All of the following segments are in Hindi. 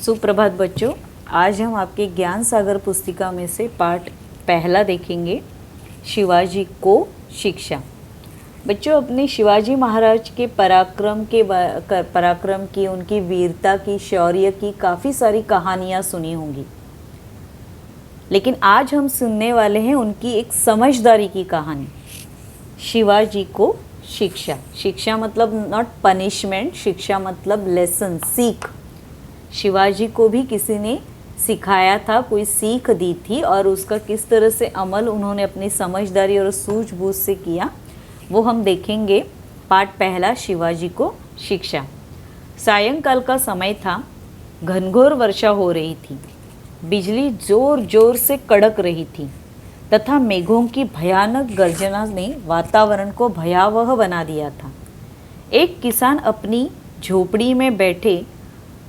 सुप्रभात बच्चों। आज हम आपके ज्ञान सागर पुस्तिका में से पाठ पहला देखेंगे, शिवाजी को शिक्षा। बच्चों, अपने शिवाजी महाराज के पराक्रम की, उनकी वीरता की, शौर्य की काफ़ी सारी कहानियाँ सुनी होंगी, लेकिन आज हम सुनने वाले हैं उनकी एक समझदारी की कहानी। शिवाजी को शिक्षा। शिक्षा मतलब नॉट पनिशमेंट, शिक्षा मतलब लेसन, सीख। शिवाजी को भी किसी ने सिखाया था, कोई सीख दी थी, और उसका किस तरह से अमल उन्होंने अपनी समझदारी और सूझबूझ से किया, वो हम देखेंगे। पाठ पहला, शिवाजी को शिक्षा। सायंकाल का समय था। घनघोर वर्षा हो रही थी। बिजली जोर जोर से कड़क रही थी तथा मेघों की भयानक गर्जना ने वातावरण को भयावह बना दिया था। एक किसान अपनी झोपड़ी में बैठे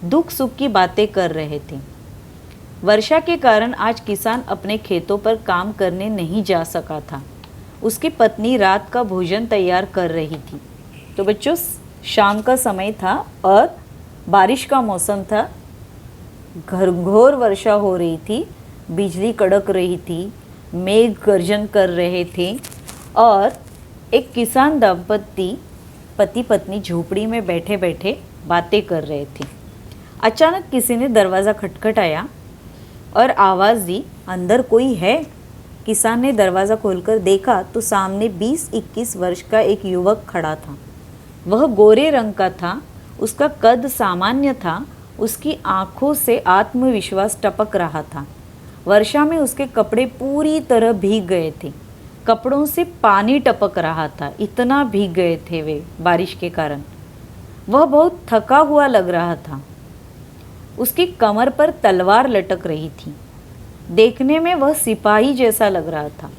दुख सुख की बातें कर रहे थे। वर्षा के कारण आज किसान अपने खेतों पर काम करने नहीं जा सका था। उसकी पत्नी रात का भोजन तैयार कर रही थी। तो बच्चों, शाम का समय था और बारिश का मौसम था। घनघोर वर्षा हो रही थी, बिजली कड़क रही थी, मेघ गर्जन कर रहे थे, और एक किसान दंपत्ति पति पत्नी झोपड़ी में बैठे बैठे बातें कर रहे थे। अचानक किसी ने दरवाज़ा खटखटाया और आवाज़ दी, अंदर कोई है? किसान ने दरवाज़ा खोलकर देखा तो सामने 20-21 वर्ष का एक युवक खड़ा था। वह गोरे रंग का था, उसका कद सामान्य था, उसकी आँखों से आत्मविश्वास टपक रहा था। वर्षा में उसके कपड़े पूरी तरह भीग गए थे, कपड़ों से पानी टपक रहा था, इतना भीग गए थे वे बारिश के कारण। वह बहुत थका हुआ लग रहा था। उसकी कमर पर तलवार लटक रही थी। देखने में वह सिपाही जैसा लग रहा था।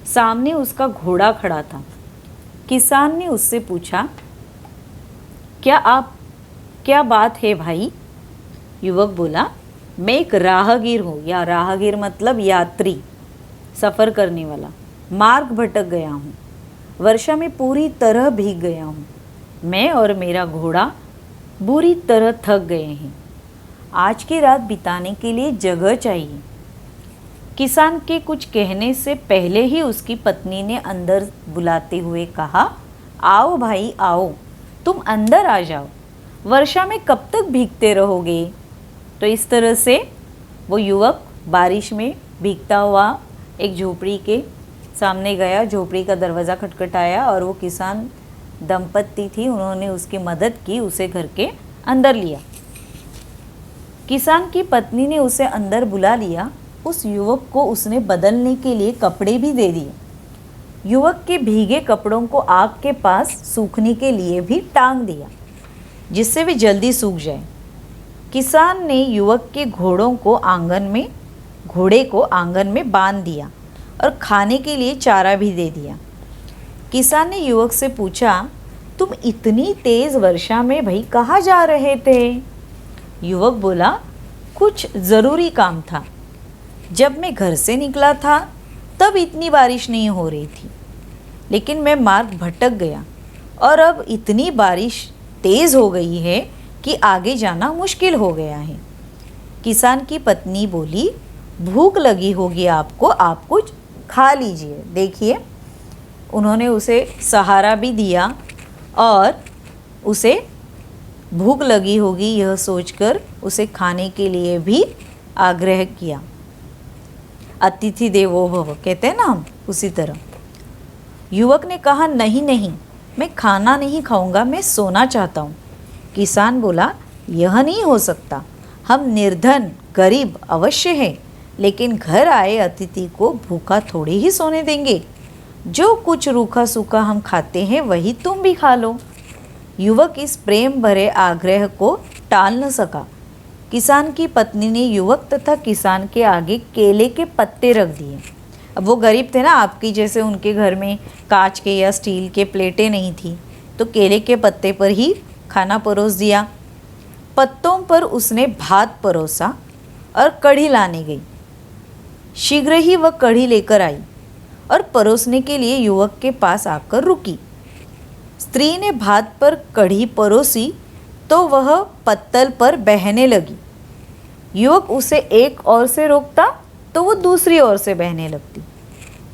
सामने उसका घोड़ा खड़ा था। किसान ने उससे पूछा, क्या बात है भाई? युवक बोला, मैं एक राहगीर हूँ, या राहगीर मतलब यात्री, सफ़र करने वाला। मार्ग भटक गया हूँ, वर्षा में पूरी तरह भीग गया हूँ। मैं और मेरा घोड़ा बुरी तरह थक गए हैं। आज की रात बिताने के लिए जगह चाहिए। किसान के कुछ कहने से पहले ही उसकी पत्नी ने अंदर बुलाते हुए कहा, आओ भाई आओ, तुम अंदर आ जाओ, वर्षा में कब तक भीगते रहोगे? तो इस तरह से वो युवक बारिश में भीगता हुआ एक झोपड़ी के सामने गया। झोपड़ी का दरवाज़ा खटखटाया और वो किसान दंपत्ति थी, उन्होंने उसकी मदद की, उसे घर के अंदर लिया। किसान की पत्नी ने उसे अंदर बुला लिया। उस युवक को उसने बदलने के लिए कपड़े भी दे दिए। युवक के भीगे कपड़ों को आग के पास सूखने के लिए भी टांग दिया, जिससे वे जल्दी सूख जाए। किसान ने युवक के घोड़े को आंगन में बांध दिया और खाने के लिए चारा भी दे दिया। किसान ने युवक से पूछा, तुम इतनी तेज़ वर्षा में भाई कहाँ जा रहे थे? युवक बोला, कुछ ज़रूरी काम था। जब मैं घर से निकला था तब इतनी बारिश नहीं हो रही थी, लेकिन मैं मार्ग भटक गया और अब इतनी बारिश तेज़ हो गई है कि आगे जाना मुश्किल हो गया है। किसान की पत्नी बोली, भूख लगी होगी आपको, आप कुछ खा लीजिए। देखिए, उन्होंने उसे सहारा भी दिया और उसे भूख लगी होगी यह सोचकर उसे खाने के लिए भी आग्रह किया। अतिथि देवो भव कहते हैं ना हम, उसी तरह। युवक ने कहा, नहीं नहीं, मैं खाना नहीं खाऊंगा, मैं सोना चाहता हूँ। किसान बोला, यह नहीं हो सकता, हम निर्धन गरीब अवश्य हैं, लेकिन घर आए अतिथि को भूखा थोड़ी ही सोने देंगे। जो कुछ रूखा सूखा हम खाते हैं वही तुम भी खा लो। युवक इस प्रेम भरे आग्रह को टाल न सका। किसान की पत्नी ने युवक तथा किसान के आगे केले के पत्ते रख दिए। अब वो गरीब थे ना, आपकी जैसे उनके घर में कांच के या स्टील के प्लेटें नहीं थी, तो केले के पत्ते पर ही खाना परोस दिया। पत्तों पर उसने भात परोसा और कढ़ी लाने गई। शीघ्र ही वह कढ़ी लेकर आई और परोसने के लिए युवक के पास आकर रुकी। स्त्री ने भात पर कढ़ी परोसी तो वह पत्तल पर बहने लगी। युवक उसे एक ओर से रोकता तो वो दूसरी ओर से बहने लगती।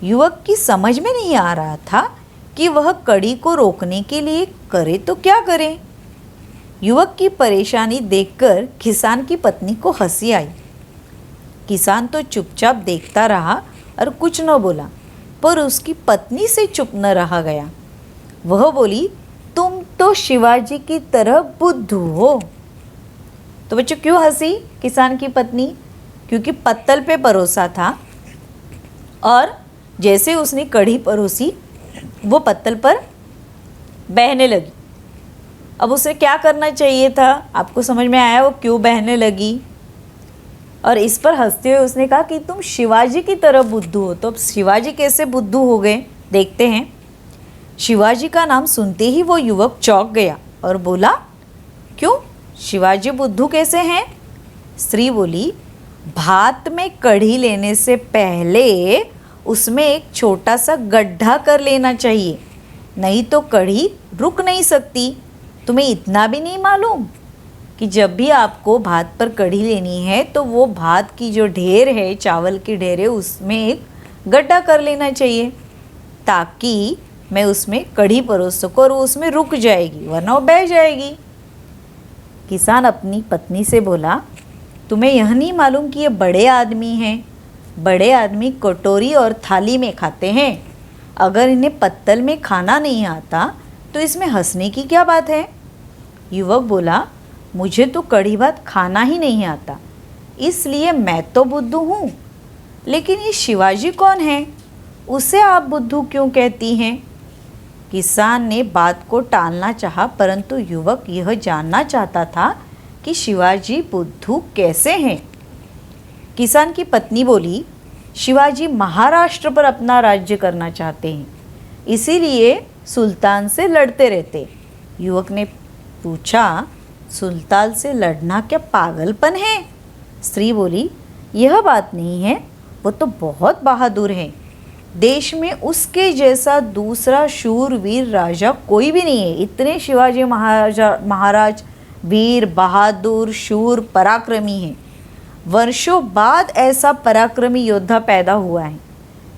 युवक की समझ में नहीं आ रहा था कि वह कड़ी को रोकने के लिए करे तो क्या करे। युवक की परेशानी देखकर किसान की पत्नी को हंसी आई। किसान तो चुपचाप देखता रहा और कुछ न बोला, पर उसकी पत्नी से चुप न रहा गया। वह बोली, तुम तो शिवाजी की तरह बुद्धू हो। तो बच्चों क्यों हंसी किसान की पत्नी? क्योंकि पत्तल पे परोसा था और जैसे उसने कढ़ी परोसी वो पत्तल पर बहने लगी। अब उसे क्या करना चाहिए था? आपको समझ में आया वो क्यों बहने लगी? और इस पर हंसते हुए उसने कहा कि तुम शिवाजी की तरह बुद्धू हो। तो अब शिवाजी कैसे बुद्धू हो गए देखते हैं। शिवाजी का नाम सुनते ही वो युवक चौंक गया और बोला, क्यों शिवाजी बुद्धू कैसे हैं? स्त्री बोली, भात में कढ़ी लेने से पहले उसमें एक छोटा सा गड्ढा कर लेना चाहिए, नहीं तो कढ़ी रुक नहीं सकती। तुम्हें इतना भी नहीं मालूम कि जब भी आपको भात पर कढ़ी लेनी है तो वो भात की जो ढेर है, चावल की ढेर है, उसमें एक गड्ढा कर लेना चाहिए ताकि मैं उसमें कढ़ी परोस सकूँ और वो उसमें रुक जाएगी, वरना वो बह जाएगी। किसान अपनी पत्नी से बोला, तुम्हें यह नहीं मालूम कि ये बड़े आदमी हैं? बड़े आदमी कटोरी और थाली में खाते हैं। अगर इन्हें पत्तल में खाना नहीं आता तो इसमें हंसने की क्या बात है? युवक बोला, मुझे तो कढ़ी भात खाना ही नहीं आता, इसलिए मैं तो बुद्धू हूँ। लेकिन ये शिवाजी कौन है? उसे आप बुद्धू क्यों कहती हैं? किसान ने बात को टालना चाहा, परंतु युवक यह जानना चाहता था कि शिवाजी बुद्धू कैसे हैं। किसान की पत्नी बोली, शिवाजी महाराष्ट्र पर अपना राज्य करना चाहते हैं, इसीलिए सुल्तान से लड़ते रहते। युवक ने पूछा, सुल्तान से लड़ना क्या पागलपन है? स्त्री बोली, यह बात नहीं है, वो तो बहुत बहादुर है। देश में उसके जैसा दूसरा शूरवीर राजा कोई भी नहीं है। इतने शिवाजी महाराज वीर, बहादुर, शूर, पराक्रमी हैं। वर्षों बाद ऐसा पराक्रमी योद्धा पैदा हुआ है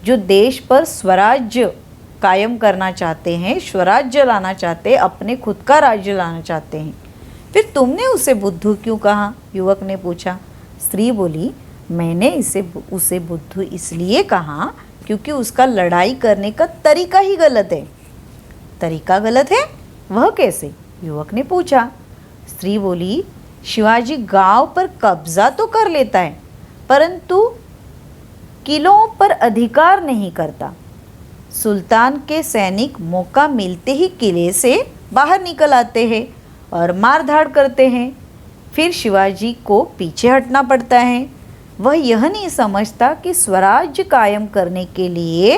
जो देश पर स्वराज्य कायम करना चाहते हैं, स्वराज्य लाना चाहते हैं, अपने खुद का राज्य लाना चाहते हैं। फिर तुमने उसे बुद्धू क्यों कहा? युवक ने पूछा। स्त्री बोली, मैंने उसे बुद्धू इसलिए कहा क्योंकि उसका लड़ाई करने का तरीका ही गलत है। तरीका गलत है? वह कैसे? युवक ने पूछा। स्त्री बोली, शिवाजी गांव पर कब्जा तो कर लेता है, परंतु किलों पर अधिकार नहीं करता। सुल्तान के सैनिक मौका मिलते ही किले से बाहर निकल आते हैं और मारधाड़ करते हैं। फिर शिवाजी को पीछे हटना पड़ता है। वह यह नहीं समझता कि स्वराज्य कायम करने के लिए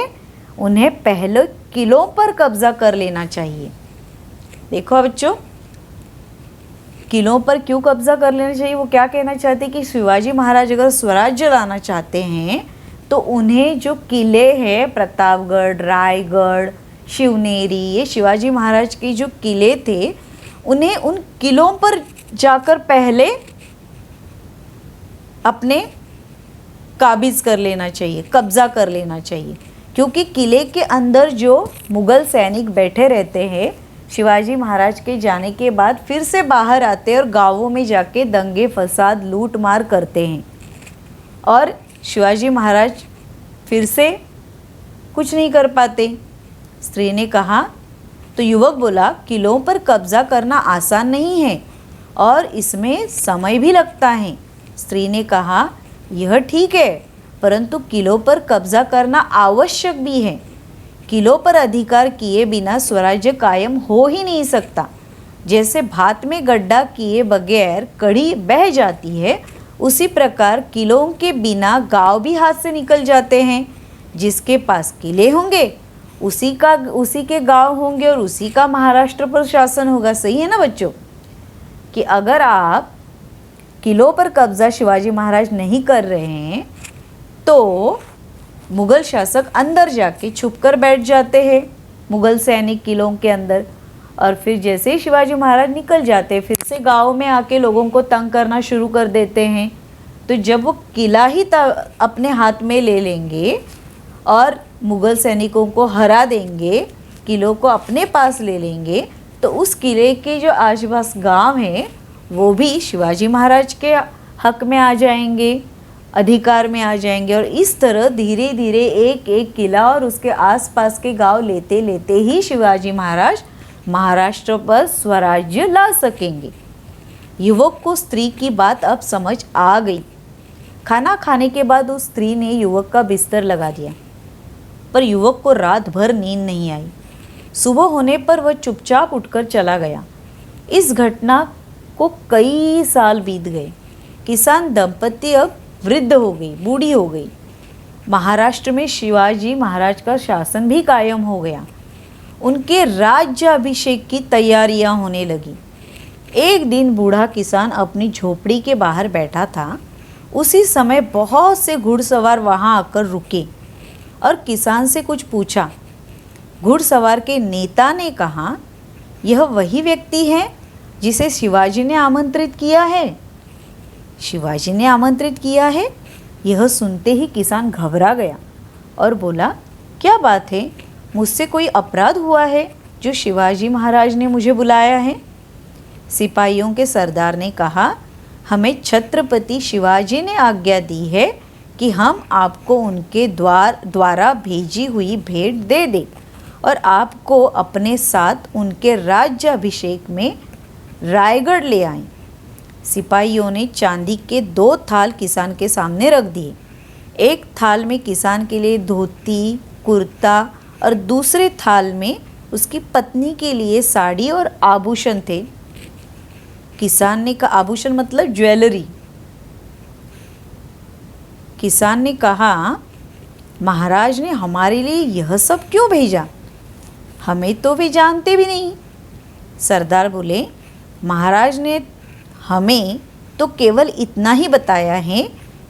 उन्हें पहले किलों पर कब्जा कर लेना चाहिए। देखो बच्चों, किलों पर क्यों कब्जा कर लेना चाहिए? वो क्या कहना चाहते कि शिवाजी महाराज अगर स्वराज्य लाना चाहते हैं तो उन्हें जो किले हैं, प्रतापगढ़, रायगढ़, शिवनेरी, ये शिवाजी महाराज के जो किले थे, उन्हें उन किलों पर जाकर पहले अपने काबिज कर लेना चाहिए, कब्जा कर लेना चाहिए। क्योंकि किले के अंदर जो मुग़ल सैनिक बैठे रहते हैं, शिवाजी महाराज के जाने के बाद फिर से बाहर आते हैं और गांवों में जाके दंगे फसाद लूट मार करते हैं और शिवाजी महाराज फिर से कुछ नहीं कर पाते। स्त्री ने कहा तो युवक बोला, किलों पर कब्जा करना आसान नहीं है और इसमें समय भी लगता है। स्त्री ने कहा, यह ठीक है, परंतु किलों पर कब्जा करना आवश्यक भी है। किलों पर अधिकार किए बिना स्वराज्य कायम हो ही नहीं सकता। जैसे भात में गड्ढा किए बगैर कढ़ी बह जाती है, उसी प्रकार किलों के बिना गांव भी हाथ से निकल जाते हैं। जिसके पास किले होंगे उसी के गांव होंगे और उसी का महाराष्ट्र पर शासन होगा। सही है ना बच्चों? कि अगर आप किलों पर कब्जा शिवाजी महाराज नहीं कर रहे हैं तो मुग़ल शासक अंदर जाके छुपकर बैठ जाते हैं, मुग़ल सैनिक किलों के अंदर, और फिर जैसे ही शिवाजी महाराज निकल जाते हैं फिर से गाँव में आके लोगों को तंग करना शुरू कर देते हैं। तो जब वो किला ही अपने हाथ में ले लेंगे और मुग़ल सैनिकों को हरा देंगे, किलों को अपने पास ले लेंगे, तो उस किले के जो आसपास गांव हैं वो भी शिवाजी महाराज के हक में आ जाएंगे, अधिकार में आ जाएंगे। और इस तरह धीरे धीरे एक एक किला और उसके आसपास के गांव लेते लेते ही शिवाजी महाराज महाराष्ट्र पर स्वराज्य ला सकेंगे। युवक को स्त्री की बात अब समझ आ गई। खाना खाने के बाद उस स्त्री ने युवक का बिस्तर लगा दिया, पर युवक को रात भर नींद नहीं आई। सुबह होने पर वह चुपचाप उठकर चला गया। इस घटना को कई साल बीत गए। किसान दंपति अब वृद्ध हो गई, बूढ़ी हो गई। महाराष्ट्र में शिवाजी महाराज का शासन भी कायम हो गया। उनके राज्याभिषेक की तैयारियां होने लगी। एक दिन बूढ़ा किसान अपनी झोपड़ी के बाहर बैठा था। उसी समय बहुत से घुड़सवार वहां आकर रुके और किसान से कुछ पूछा। घुड़सवार के नेता ने कहा, यह वही व्यक्ति है जिसे शिवाजी ने आमंत्रित किया है। शिवाजी ने आमंत्रित किया है? यह सुनते ही किसान घबरा गया और बोला, क्या बात है? मुझसे कोई अपराध हुआ है जो शिवाजी महाराज ने मुझे बुलाया है? सिपाहियों के सरदार ने कहा, हमें छत्रपति शिवाजी ने आज्ञा दी है कि हम आपको उनके द्वारा भेजी हुई भेंट दे दें और आपको अपने साथ उनके राज्याभिषेक में रायगढ़ ले आएं। सिपाहियों ने चांदी के 2 थाल किसान के सामने रख दिए। एक थाल में किसान के लिए धोती, कुर्ता और दूसरे थाल में उसकी पत्नी के लिए साड़ी और आभूषण थे। किसान ने कहा, आभूषण मतलब ज्वेलरी। किसान ने कहा, महाराज ने हमारे लिए यह सब क्यों भेजा? हमें तो वे जानते भी नहीं। सरदार बोले, महाराज ने हमें तो केवल इतना ही बताया है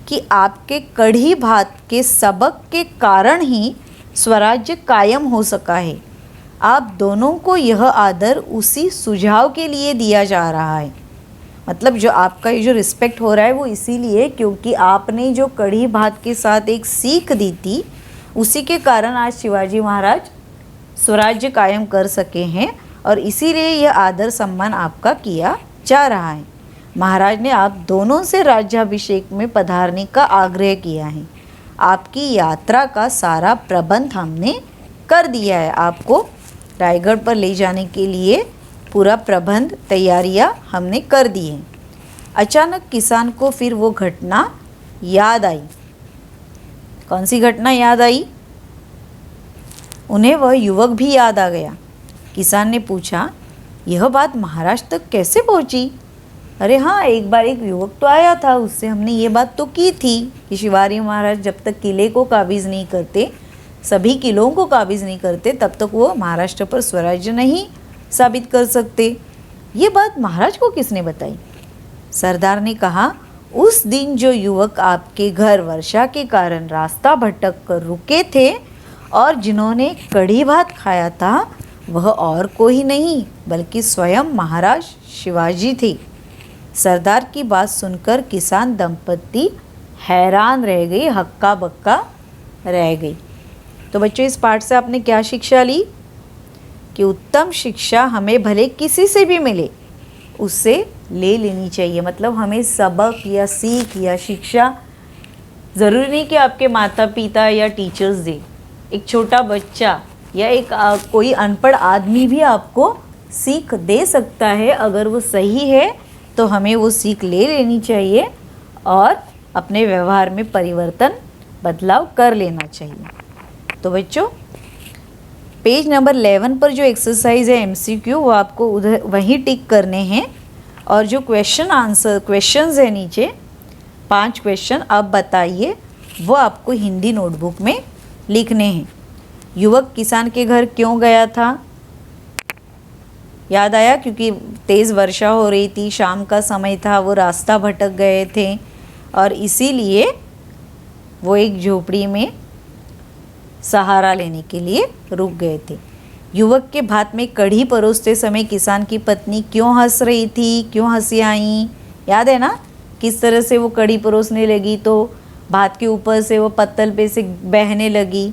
कि आपके कढ़ी भात के सबक के कारण ही स्वराज्य कायम हो सका है। आप दोनों को यह आदर उसी सुझाव के लिए दिया जा रहा है। मतलब जो आपका ये जो रिस्पेक्ट हो रहा है वो इसीलिए क्योंकि आपने जो कढ़ी भात के साथ एक सीख दी थी, उसी के कारण आज शिवाजी महाराज स्वराज्य कायम कर सके हैं और इसीलिए यह आदर सम्मान आपका किया जा रहा है। महाराज ने आप दोनों से राज्याभिषेक में पधारने का आग्रह किया है। आपकी यात्रा का सारा प्रबंध हमने कर दिया है। आपको रायगढ़ पर ले जाने के लिए पूरा प्रबंध तैयारियां हमने कर दी हैं। अचानक किसान को फिर वो घटना याद आई। कौन सी घटना याद आई? उन्हें वह युवक भी याद आ गया। किसान ने पूछा, यह बात महाराज तक कैसे पहुंची? अरे हाँ, एक बार एक युवक तो आया था, उससे हमने ये बात तो की थी कि शिवाजी महाराज जब तक किले को काबिज़ नहीं करते, सभी किलों को काबिज़ नहीं करते, तब तक वो महाराष्ट्र पर स्वराज्य नहीं साबित कर सकते। ये बात महाराज को किसने बताई? सरदार ने कहा, उस दिन जो युवक आपके घर वर्षा के कारण रास्ता भटक कर रुके थे और जिन्होंने कढ़ी भात खाया था, वह और कोई नहीं बल्कि स्वयं महाराज शिवाजी थे। सरदार की बात सुनकर किसान दंपति हैरान रह गई, हक्का बक्का रह गई। तो बच्चों, इस पाठ से आपने क्या शिक्षा ली? कि उत्तम शिक्षा हमें भले किसी से भी मिले उससे ले लेनी चाहिए। मतलब हमें सबक या सीख या शिक्षा ज़रूरी नहीं कि आपके माता पिता या टीचर्स दें। एक छोटा बच्चा या एक कोई अनपढ़ आदमी भी आपको सीख दे सकता है। अगर वो सही है तो हमें वो सीख ले लेनी चाहिए और अपने व्यवहार में परिवर्तन, बदलाव कर लेना चाहिए। तो बच्चों, पेज नंबर 11 पर जो एक्सरसाइज है MCQ, वो आपको उधर वहीं टिक करने हैं। और जो क्वेश्चंस है नीचे 5 क्वेश्चन, अब बताइए, वो आपको हिंदी नोटबुक में लिखने हैं। युवक किसान के घर क्यों गया था? याद आया? क्योंकि तेज़ वर्षा हो रही थी, शाम का समय था, वो रास्ता भटक गए थे और इसीलिए वो एक झोपड़ी में सहारा लेने के लिए रुक गए थे। युवक के भात में कढ़ी परोसते समय किसान की पत्नी क्यों हंस रही थी? क्यों हंसी आई? याद है ना? किस तरह से वो कड़ी परोसने लगी तो भात के ऊपर से वो पत्तल पे से बहने लगी।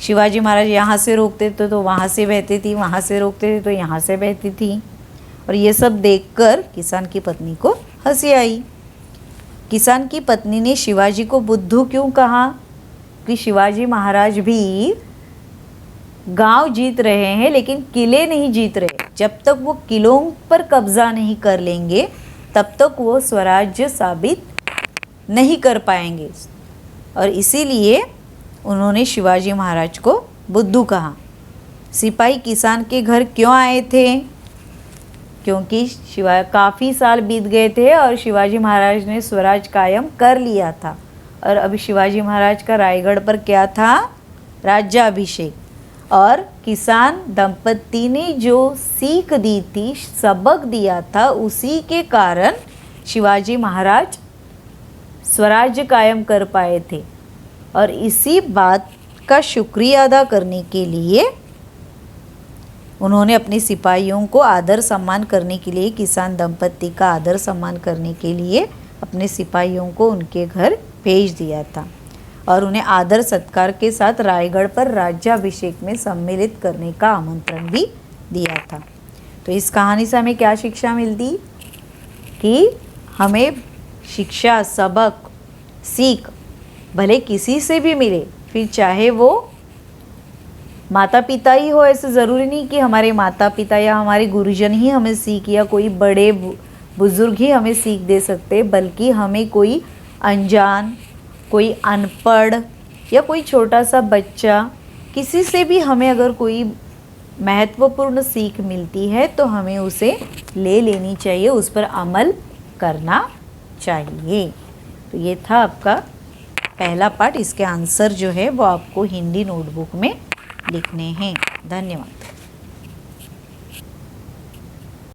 शिवाजी महाराज यहाँ से रोकते थे तो वहाँ से बहती थी, वहाँ से रोकते थे तो यहाँ से बहती थी। और ये सब देखकर किसान की पत्नी को हंसी आई। किसान की पत्नी ने शिवाजी को बुद्धू क्यों कहा? कि शिवाजी महाराज भी गांव जीत रहे हैं लेकिन किले नहीं जीत रहे। जब तक वो किलों पर कब्जा नहीं कर लेंगे तब तक वो स्वराज्य साबित नहीं कर पाएंगे। और इसीलिए उन्होंने शिवाजी महाराज को बुद्धू कहा। सिपाही किसान के घर क्यों आए थे? क्योंकि काफ़ी साल बीत गए थे और शिवाजी महाराज ने स्वराज कायम कर लिया था। और अभी शिवाजी महाराज का रायगढ़ पर क्या था? राज्याभिषेक। और किसान दंपति ने जो सीख दी थी, सबक दिया था, उसी के कारण शिवाजी महाराज स्वराज्य कायम कर पाए थे। और इसी बात का शुक्रिया अदा करने के लिए उन्होंने अपने सिपाहियों को आदर सम्मान करने के लिए, किसान दंपति का आदर सम्मान करने के लिए अपने सिपाहियों को उनके घर भेज दिया था और उन्हें आदर सत्कार के साथ रायगढ़ पर राज्याभिषेक में सम्मिलित करने का आमंत्रण भी दिया था। तो इस कहानी से हमें क्या शिक्षा मिलती? कि हमें शिक्षा, सबक, सीख भले किसी से भी मिले, फिर चाहे वो माता पिता ही हो, ऐसे ज़रूरी नहीं कि हमारे माता पिता या हमारे गुरुजन ही हमें सीख या कोई बड़े बुज़ुर्ग ही हमें सीख दे सकते, बल्कि हमें कोई अनजान, कोई अनपढ़ या कोई छोटा सा बच्चा, किसी से भी हमें अगर कोई महत्वपूर्ण सीख मिलती है तो हमें उसे ले लेनी चाहिए, उस पर अमल करना चाहिए। तो ये था आपका पहला पार्ट। इसके आंसर जो है वो आपको हिंदी नोटबुक में लिखने हैं। धन्यवाद।